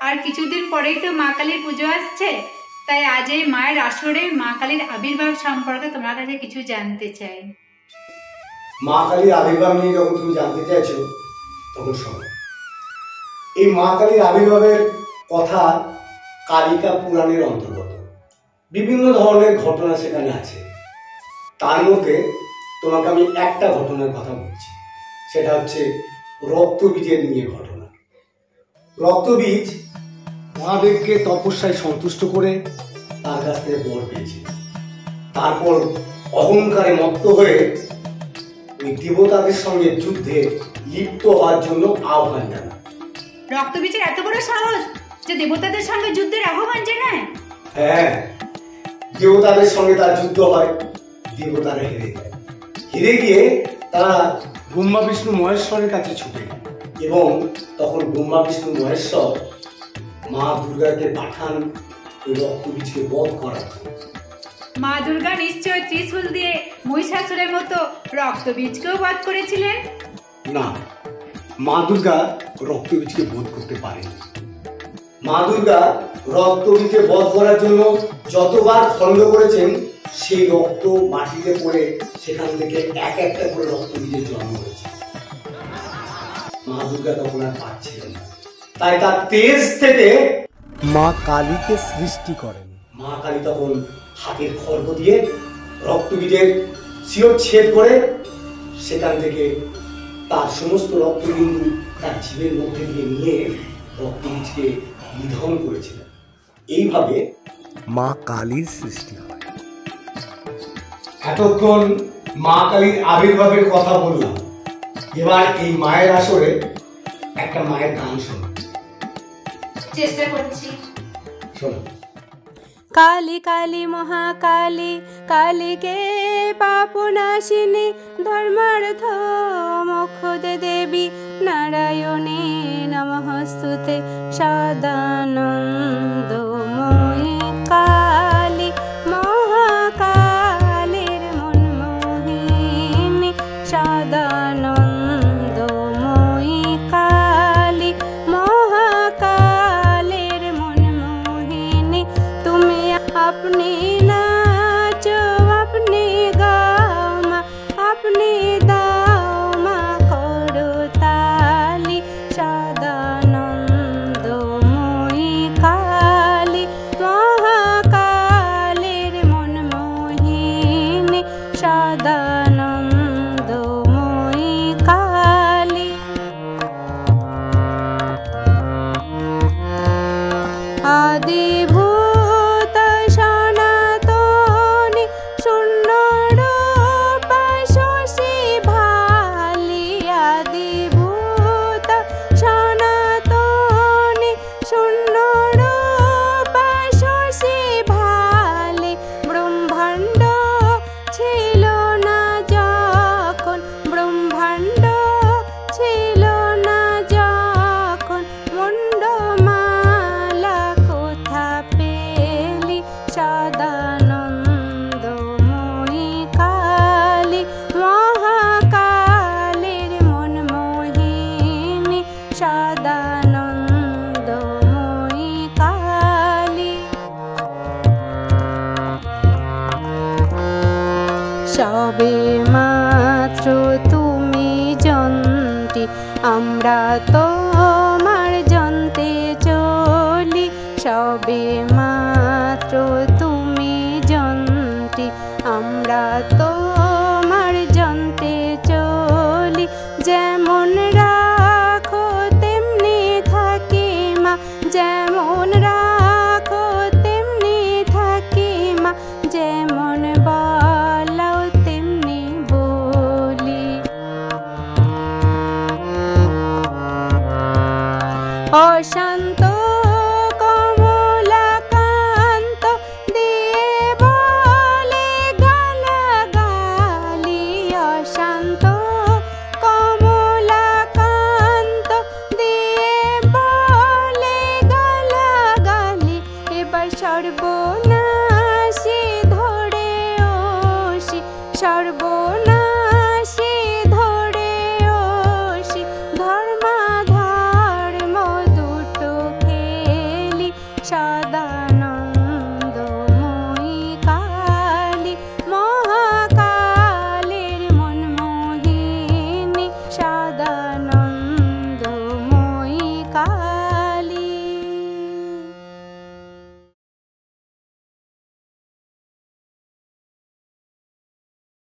আর কিছুদিন পরেই তো মা কালীর পুজো আসছে, তাই আজ এই মায়ের আসরে মা কালীর আবির্ভাব সম্পর্কে তোমার কাছে কিছু জানতে চাই। মা কালীর আবির্ভাব নিয়ে যখন তুমি জানতে চাইছো তখন শোনো। এই মা কালীর আবির্ভাবের কথা কালিকা পুরাণের অন্তর্গত। বিভিন্ন ধরনের ঘটনা সেখানে আছে। তার মধ্যে তোমাকে আমি একটা ঘটনার কথা বলছি, সেটা হচ্ছে রক্তবীজের নিয়ে ঘটনা। রক্তবীজ মহাদেবকে তপস্যায় সন্তুষ্ট করে তার কাছ থেকে বর পেয়েছিল। তারপর অহংকারে মত্ত হয়ে ওই দেবতাদের সঙ্গে যুদ্ধে লিপ্ত হওয়ার জন্য আহ্বান জানায়। রক্তবীজের এত বড় সাহস যে দেবতাদের সঙ্গে যুদ্ধের আহ্বান জানায়? হ্যাঁ, দেবতাদের সঙ্গে তার যুদ্ধ হয়, দেবতারা হেরে যায়। হেরে গিয়ে তারা ব্রহ্মা বিষ্ণু মহেশ্বরের কাছে ছুটে যায় এবং তখন ব্রহ্মা বিষ্ণু মহেশ্বর মা দুর্গাকে পাঠান ওই রক্তবীজকে বধ করার জন্য। মা দুর্গা নিশ্চয় ত্রিশূল দিয়ে মহিষাসুরের মতো রক্তবীজকেও বধ করেছিলেন? না, মা দুর্গা রক্তবীজকে বধ করতে পারেন। মা দুর্গা রক্তবীজকে বধ করার জন্য যতবার খণ্ড করেছেন, সেই রক্ত মাটিতে পড়ে সেখান থেকে এক একটা করে রক্তবীজের জন্ম হয়েছে। মা দুর্গা তখন আর পারছিলেন না, তাই তার তেজ থেকে মা কালীকে সৃষ্টি করেন। মা কালী তখন হাতের খড়গ দিয়ে রক্তবীজের শিরচ্ছেদ করে সেখান থেকে তার সমস্ত রক্তবিন্দু তার জীবের মধ্যে দিয়ে নিয়ে রক্তবীজকে নিধন করেছিলেন। এইভাবে মা কালীর সৃষ্টি হয়। এতক্ষণ মা কালীর আবির্ভাবের কথা বললাম, এবার এই মায়ের আসরে একটা মায়ের গান শোনো। চেষ্টা করছি, শোনো। काली काली महाकाली कालिके पापनाशिनी धर्मार्थ मोक्षदे देवी नारायणे नमस्तुते सदानन्दमयी काली महाकालीर मनमोहिनी सदानन्दमयी काली महाकालीर मनमोहिनी তুমি अपने नाचो अपने गाओ मा अपने दाओ मा करो ताली सदानन्दमयी काली महाकालीर मनमोहिनी सदानन्दमयी काली। आदिभूत सनातनी शून्य रूप शशि भाली आदिभूत सनातनी शून्य रूप शशि भाली ब्रह्मांड ছিল না যখন ব্রহ্মাণ্ড ছিল না যখন মুন্ডমালা কোথা পেলি সদানন্দময়ী কালী মহাকালীর মনমোহিনী সদানন্দময়ী কালী। সবে মাত্র তুমি যন্ত্রী আমরা তোমার যন্ত্রে চলি সবে মাত্র তুমি যন্ত্রী আমরা তোমার যন্ত্রে চলি যেমন রাখো তেমনি থাকি মা যেমন রাখো তেমনি থাকি মা যেমন বলাও তেমনি বলি। অসা